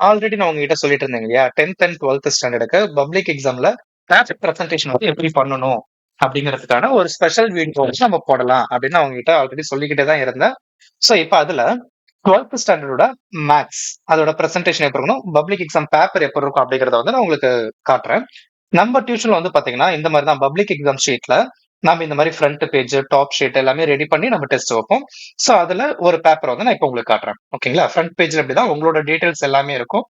Already நான் உங்ககிட்ட சொல்லிட்டு இருந்தேன் இல்லையா? 10th அண்ட் 12th ஸ்டாண்டர்டுக்கு பப்ளிக் எக்ஸாம்ல ப்ராஜெக்ட் பிரசன்டேஷன் வந்து எப்படி பண்ணணும் அப்படிங்கிறதுக்கான ஒரு ஸ்பெஷல் வீடியோ வந்து நம்ம போடலாம் அப்படின்னு நான் உங்ககிட்ட ஆல்ரெடி சொல்லிக்கிட்டே தான் இருந்தேன். ஸோ இப்போ அதுல 12th ஸ்டாண்டர்டோட மேத்ஸ் அதோட பிரசன்டேஷன் எப்படி இருக்கணும், பப்ளிக் எக்ஸாம் பேப்பர் எப்படி இருக்கும் அப்படிங்கிறத வந்து நான் உங்களுக்கு காட்டுறேன். நம்ம டியூஷன்ல வந்து பாத்தீங்கன்னா இந்த மாதிரி தான் பப்ளிக் எக்ஸாம் ஷீட்ல நம்ம இந்த மாதிரி ஃப்ரண்ட் பேஜ் டாப் ஷீட் எல்லாமே ரெடி பண்ணி நம்ம டெஸ்ட் வைப்போம். ஸோ அதுல ஒரு பேப்பர் வந்து நான் இப்போ உங்களுக்கு காட்டுறேன். ஓகேங்களா? ஃப்ரண்ட் பேஜ்ல இப்படிதான் உங்களோட டீடைல்ஸ் எல்லாமே இருக்கும்.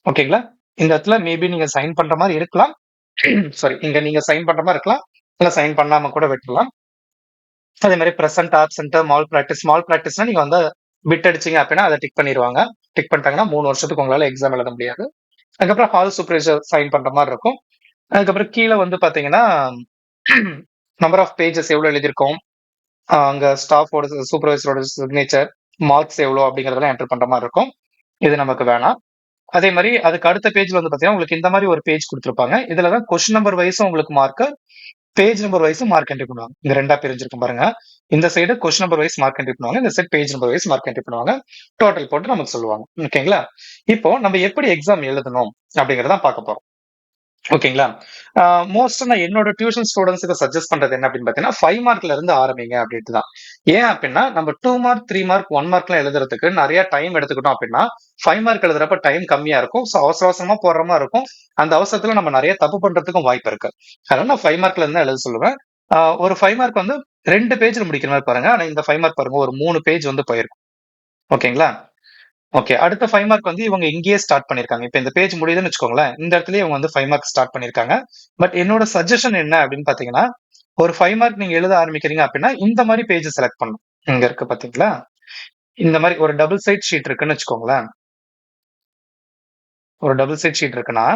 ஓகேங்களா? இந்த இடத்துல மேபி நீங்க சைன் பண்ற மாதிரி இருக்கலாம். சாரி, இங்க நீங்க சைன் பண்ற மாதிரி இருக்கலாம், இல்ல சைன் பண்ணாம கூட விட்டுலாம். அதே மாதிரி பிரசன்ட் ஆப்சென்ட் மால் பிராக்டிஸ்னா நீங்க வந்து பிட் அடிச்சீங்க அப்படின்னா அதை டிக் பண்ணிடுவாங்க. டிக் பண்ணிட்டாங்கன்னா 3 வருஷத்துக்கு உங்களால எக்ஸாம் எழுத முடியாது. அதுக்கப்புறம் ஹால் சூப்பர்வைசர் சைன் பண்ற மாதிரி இருக்கும். அதுக்கப்புறம் கீழே வந்து பாத்தீங்கன்னா நம்பர் ஆஃப் பேஜஸ் எவ்வளவு எழுதியிருக்கோம், அங்க ஸ்டாஃபோட சூப்பர்வைசரோட சிக்னேச்சர், மார்க்ஸ் எவ்வளவு அப்படிங்கறதெல்லாம் என்டர் பண்ற மாதிரி இருக்கும். இது நமக்கு வேணாம். அதே மாதிரி அதுக்கு அடுத்த பேஜ்ல வந்து பாத்தீங்கன்னா உங்களுக்கு இந்த மாதிரி ஒரு பேஜ் கொடுத்திருப்பாங்க. இதுலதான் கொஸ்டின் நம்பர் வைஸும் உங்களுக்கு மார்க், பேஜ் நம்பர் வைஸும் மார்க் என்ட்ரி பண்ணுவாங்க. இந்த ரெண்டா பிரிஞ்சிருக்கும் பாருங்க. இந்த side question number wise mark entry பண்ணுவாங்க, இந்த side page number wise mark entry பண்ணுவாங்க. டோட்டல் போட்டு நமக்கு சொல்லுவாங்க. ஓகேங்களா? இப்போ நம்ம எப்படி எக்ஸாம் எழுதணும் அப்படிங்கறத பார்க்க போறோம். ஓகேங்களா? மோஸ்டா நான் என்னோட டியூஷன் ஸ்டூடண்ட்ஸ்க்கு சஜெஸ்ட் பண்றது என்ன அப்படின்னு பாத்தீங்கன்னா 5 மார்க்ல இருந்து ஆரம்பிங்க அப்படின்ட்டு தான். ஏன் அப்படின்னா நம்ம 2 மார்க் 3 மார்க் 1 மார்க்லாம் எழுதுறதுக்கு நிறைய டைம் எடுத்துக்கிட்டோம் அப்படின்னா 5 மார்க் எழுதுறப்ப டைம் கம்மியா இருக்கும். ஸோ அவசர அவசரமா போடுற மாதிரி இருக்கும். அந்த அவசரத்துல நம்ம நிறைய தப்பு பண்றதுக்கும் வாய்ப்பு இருக்கு. அதனால நான் 5 மார்க்ல இருந்து தான் எழுத சொல்லுவேன். ஒரு 5 மார்க் வந்து 2 பேஜ்ல முடிக்கிற மாதிரி பாருங்க. ஆனா இந்த 5 மார்க் பாருங்க ஒரு 3 பேஜ் வந்து போயிருக்கும். ஓகேங்களா? ஓகே. அடுத்த 5 மார்க் வந்து இவங்க இங்கேயே ஸ்டார்ட் பண்ணியிருக்காங்க. இப்ப இந்த பேஜ் முடியுதுன்னு வச்சுக்கோங்களேன். இந்த இடத்துலயே இவங்க வந்து 5 மார்க் ஸ்டார்ட் பண்ணியிருக்காங்க. பட் என்னோட சஜஷன் என்ன அப்படின்னு பாத்தீங்கன்னா, ஒரு 5 மார்க் நீங்க எழுத ஆரம்பிக்கிறீங்க அப்படின்னா, இந்த மாரி பேஜ் செலக்ட் பண்ணணும். இங்க இருக்கு பாத்தீங்களா? இந்த மாரி ஒரு டபுள் சைட் ஷீட் இருக்குன்னு வச்சுக்கோங்களேன். ஒரு டபுள் சைட் ஷீட் இருக்குன்னா,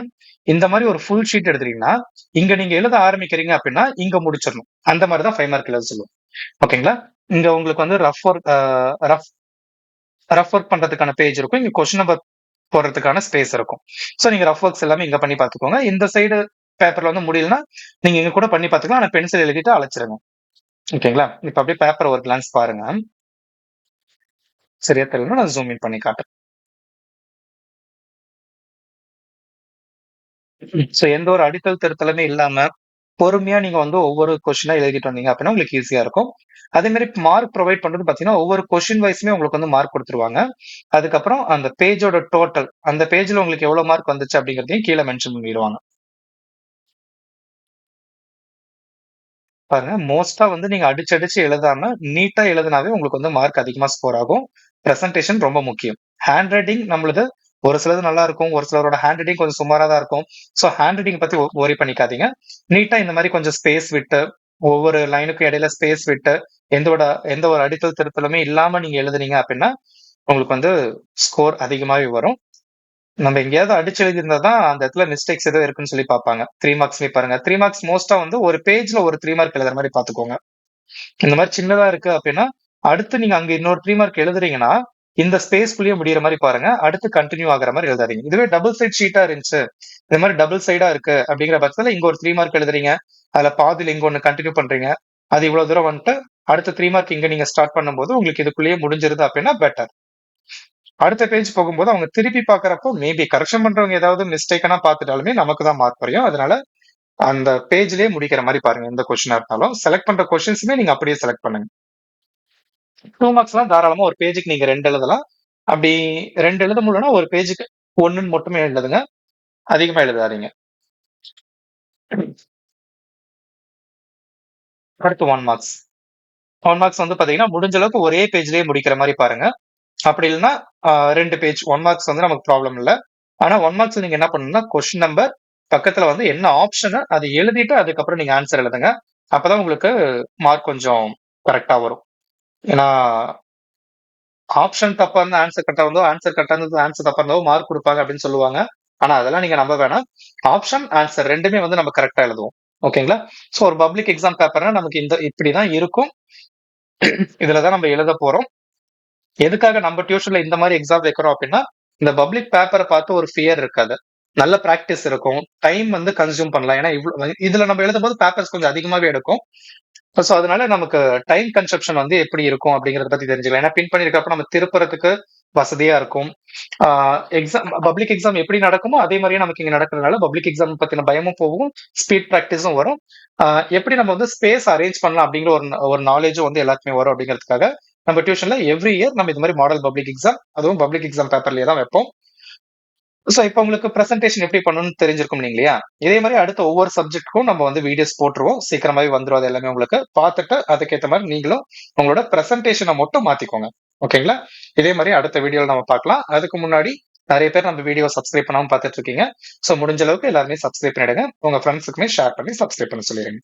இந்த மாரி ஒரு ஃபுல் ஷீட் எடுத்துட்டீங்கன்னா, இங்க நீங்க எழுத ஆரம்பிக்கிறீங்க அப்படின்னா, இங்க முடிச்சிடணும். அந்த மாரி தான் 5 மார்க் எழுத சொல்லுவோம். ஓகேங்களா? இங்க உங்களுக்கு வந்து rough work rough rough work பண்றதுக்கான பேஜ் இருக்கும். இங்க கொஸ்டின் நம்பர் போடுறதுக்கான ஸ்பேஸ் இருக்கும். சோ நீங்க ரஃப் ஒர்க்ஸ் எல்லாமே இங்க பண்ணி பாத்துக்கோங்க. இந்த சைடு பேப்பர்ல வந்து முடியலன்னா நீங்க இங்க கூட பண்ணி பாத்துக்கலாம். ஆனா பென்சில் எழுதிட்டு அழைச்சிருங்க. ஓகேங்களா? இப்ப அப்படியே பேப்பர் ஒரு கிளான்ஸ் பாருங்க. சரியா தெரியலன்னா நான் ஜூம் இன் பண்ணி காட்டுறேன். சோ எந்த ஒரு அடித்தல் திருத்தலுமே இல்லாம பொறுமையா நீங்க வந்து ஒவ்வொரு கொஸ்டினா எழுதிட்டு வந்தீங்க அப்படின்னா உங்களுக்கு ஈஸியா இருக்கும். அதே மாதிரி மார்க் ப்ரொவைட் பண்றது பாத்தீங்கன்னா ஒவ்வொரு கொஸ்டின் வைஸுமே உங்களுக்கு வந்து மார்க் கொடுத்துருவாங்க. அதுக்கப்புறம் அந்த பேஜோட டோட்டல் அந்த பேஜ்ல உங்களுக்கு எவ்வளவு மார்க் வந்துச்சு அப்படிங்கறதையும் கீழே மென்ஷன் பண்ணிடுவாங்க. பாருங்க, மோஸ்ட்டா வந்து நீங்க அடிச்சு, அடிச்சு எழுதாம, நீட்டா எழுதுனாவே உங்களுக்கு வந்து மார்க் அதிகமா ஸ்கோர் ஆகும். பிரசன்டேஷன் ரொம்ப முக்கியம். ஹேண்ட் ரைட்டிங் நம்மளுது ஒரு சிலது நல்லா இருக்கும். ஒரு சிலரோட ஹேண்ட் ரைட்டிங் கொஞ்சம் சுமாரா தான் இருக்கும். ஸோ ஹேண்ட் ரைட்டிங் பத்தி வொரி பண்ணிக்காதீங்க. நீட்டா இந்த மாரி கொஞ்சம் ஸ்பேஸ் விட்டு, ஒவ்வொரு லைனுக்கும் இடையில ஸ்பேஸ் விட்டு, எந்தோட எந்த ஒரு அடித்தல் திருத்தலுமே இல்லாம நீங்க எழுதுனீங்க அப்படின்னா, உங்களுக்கு வந்து ஸ்கோர் அதிகமாவே வரும். நம்ம எங்கேயாவது அடிச்சு எழுதியிருந்தா தான் அந்த இடத்துல மிஸ்டேக்ஸ் ஏதோ இருக்குன்னு சொல்லி பார்ப்பாங்க. 3 மார்க்ஸ்லயே பாருங்க. 3 மார்க்ஸ் மோஸ்ட்டா வந்து ஒரு பேஜ்ல ஒரு 3 மார்க் எழுதுற மாரி பார்த்துக்கோங்க. இந்த மாரி சின்னதா இருக்கு அப்டின்னா, அடுத்து நீங்க அங்க இன்னொரு 3 மார்க் எழுதுறீங்கன்னா, இந்த ஸ்பேஸ்க்குள்ளேயே முடியிற மாரி பாருங்க. அடுத்து கன்டின்யூ ஆகுற மாரி எழுதாதீங்க. இதுவே டபுள் சைட் ஷீட்டா இருந்துச்சு, இந்த மாரி டபுள் சைடா இருக்கு அப்டிங்கிற பட்சத்துல இங்க ஒரு 3 மார்க் எழுதுறீங்க. அதுல பாதியில இங்க ஒண்ணு கன்டின்யூ பண்றீங்க. அது இவ்வளவு தூரம் வந்துட்டு, அடுத்த 3 மார்க் இங்க நீங்க ஸ்டார்ட் பண்ணும்போது உங்களுக்கு இதுக்குள்ளேயே முடிஞ்சிருது அப்டின்னா பெட்டர். அடுத்த பேஜ் போகும்போது அவங்க திருப்பி பார்க்கறப்போ மேபி கரெக்ஷன் பண்றவங்க ஏதாவது மிஸ்டேக்கனா பார்த்துட்டாலுமே நமக்கு தான் மார்க் குறையும். அதனால அந்த பேஜ்லயே முடிக்கிற மாரி பாருங்க. எந்த கொஸ்டினா இருந்தாலும் செலக்ட் பண்ற கொஸ்டின்ஸுமே நீங்க அப்படியே செலக்ட் பண்ணுங்க. 2 மார்க்ஸ்லாம் தாராளமா ஒரு பேஜுக்கு நீங்க 2 எழுதலாம். அப்படி 2 எழுத முடியலன்னா ஒரு பேஜுக்கு 1ன்னு மட்டுமே எழுதுங்க. அதிகமா எழுதாதீங்க. அடுத்து 1 மார்க்ஸ். 1 மார்க்ஸ் வந்து பாத்தீங்கன்னா, முடிஞ்ச அளவுக்கு ஒரே பேஜ்லயே முடிக்கிற மாரி பாருங்க. அப்படி இல்லன்னா 2 பேஜ் 1 மார்க்ஸ் வந்து நமக்கு ப்ராப்ளம் இல்ல. ஆனா 1 மார்க்ஸ் நீங்க என்ன பண்ணணும்னா, கொஸ்டின் நம்பர் பக்கத்துல வந்து என்ன ஆப்ஷனு அத எழுதிட்டு அதுக்கப்புறம் நீங்க ஆன்ஸர் எழுதுங்க. அப்பதான் உங்களுக்கு மார்க் கொஞ்சம் கரெக்ட்டா வரும். ஏன்னா, ஆப்ஷன் தப்பா இருந்தா ஆன்ஸர் கரெக்ட்டா வந்தோ, ஆன்ஸர் கரெக்ட்டா இருந்தது ஆன்ஸர் தப்பா இருந்தாவோ மார்க் குடுப்பாங்க அப்படின்னு சொல்லுவாங்க. ஆனா அதெல்லாம் நீங்க நம்ப வேணாம். ஆப்ஷன், ஆன்ஸர் 2மே வந்து நம்ம கரெக்ட்டா எழுதுவோம். ஓகேங்களா? சோ ஒரு பப்ளிக் எக்ஸாம் பேப்பர்னா நமக்கு இப்படிதான் இருக்கும். இதுல தான் நம்ம எழுத போறோம். எதுக்காக நம்ம டியூஷன்ல இந்த மாரி எக்ஸாம் வைக்கிறோம் அப்படின்னா, இந்த பப்ளிக் பேப்பர பார்த்து ஒரு ஃபியர் இருக்காது. நல்ல பிராக்டிஸ் இருக்கும். டைம் வந்து கன்சியூம் பண்ணலாம். ஏன்னா இதுல நம்ம எழுதும்போது பேப்பர்ஸ் கொஞ்சம் அதிகமாவே எடுக்கும். சோ அதனால நமக்கு டைம் கன்சப்ஷன் வந்து எப்படி இருக்கும் அப்படிங்கறத பத்தி தெரிஞ்சுக்கலாம். ஏன்னா பின் பண்ணிருக்கப்ப நம்ம திருப்புறதுக்கு வசதியா இருக்கும். எக்ஸாம் பப்ளிக் எக்ஸாம் எப்படி நடக்குமோ அதே மாதிரியே நமக்கு இங்க நடக்கிறதுனால பப்ளிக் எக்ஸாம் பத்தின பயமும் போகும், ஸ்பீட் பிராக்டிஸும் வரும். எப்படி நம்ம வந்து ஸ்பேஸ் அரேஞ்ச் பண்ணலாம் அப்படிங்கிற ஒரு நாலேஜும் வந்து எல்லாருக்குமே வரும் அப்படிங்கிறதுக்காக நம்ம டியூஷன்ல எவ்ரி இயர் நம்ம இந்த மாதிரி மாடல் பப்ளிக் எக்ஸாம், அதுவும் பப்ளிக் எக்ஸாம் பேப்பர்லயே தான் வைப்போம். சோ இப்ப உங்களுக்கு பிரசன்டேஷன் எப்படி பண்ணணும்னு தெரிஞ்சிருக்கும் இல்லையா? இதே மாரி அடுத்த ஒவ்வொரு சப்ஜெக்ட்க்கும் நம்ம வந்து வீடியோஸ் போட்டுருவோம். சீக்கிரமாவே வந்துரும் அது எல்லாமே உங்களுக்கு. பார்த்துட்டு அதுக்கேத்த மாரி நீங்களும் உங்களோட பிரசன்டேஷன மட்டும் மாத்திக்கோங்க. ஓகேங்களா? இதே மாரி அடுத்த வீடியோல நம்ம பார்க்கலாம். அதுக்கு முன்னாடி நெறைய பேர் நம்ம வீடியோ சப்ஸ்கிரைப் பண்ணாம பார்த்துட்டு இருக்கீங்க. சோ முடிஞ்ச அளவுக்கு எல்லாருமே சப்ஸ்கிரைப் பண்ணிடுங்க. உங்க ஃபிரெண்ட்ஸுக்குமே ஷேர் பண்ணி சப்ஸ்கிரைப் பண்ண சொல்லிருங்க.